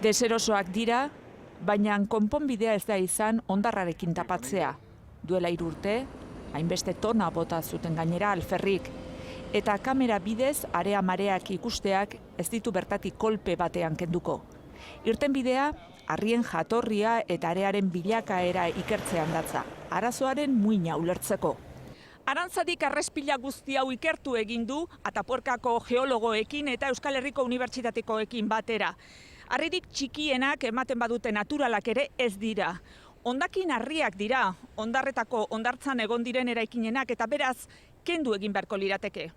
Deserosoak dira, baina konponbidea ez da izan hondarrarekin tapatzea. Duela 3 urte, hainbeste tona bota zuten gainera alferrik. Eta kamera bidez area mareak ikusteak ez ditu bertatik kolpe batean kenduko. Irtenbidea, harrien jatorria eta arearen bilakaera ikertzean datza. Arazoaren muina ulertzeko. Arantzadik arrespila guzti hau ikertu egin du Atapuerkako geologoekin eta Euskal Herriko Unibertsitatekoekin batera. Harririk txikienak ematen badute naturalak ere ez dira. Hondakin harriak dira, hondarretako hondartzan egon diren eraikinenak eta beraz kendu egin beharko lirateke.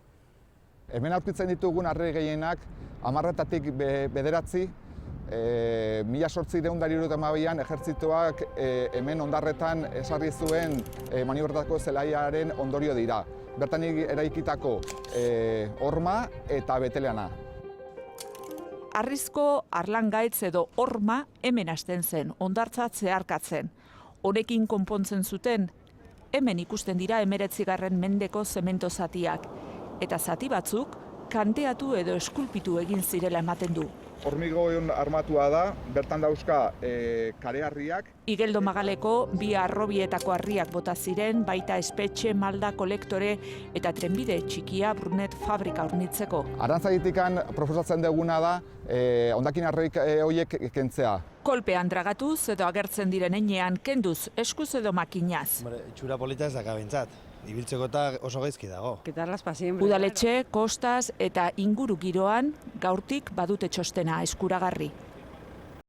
Hemen aurkitzen ditugun harri gehienak 10-etatik 9, 1872an ejertzitoak hemen hondarretan esarri zuen maniobretako zelaiaren ondorio dira. Bertan eraikitako horma eta beteleana. Harrizko harlangaitz edo horma hemen hasten zen, hondartza zeharkatzen. Honekin konpontzen zuten, hemen ikusten dira 19. mendeko zemento zatiak. Eta zati batzuk, kanteatu edo eskulpitu egin zirela ematen du. Hormigoion armatua da, bertan dauzka kareharriak. Igeldo Magaleko 2 harrobietako harriak bota ziren, baita espetxe, malda, kolektore eta trenbide txikia Brunet fabrika hornitzeko. Arantzagitikan proposatzen duguna da, hondakin harriak horiek kentzea. Kolpean dragatuz edo agertzen diren heinean kenduz, eskuz edo makinaz. Itxura polita ez dakabentzat. Ibiltzeko eta oso gaizki dago. Udaletxe, kostaz eta inguru giroan gaurtik badute txostena eskuragarri.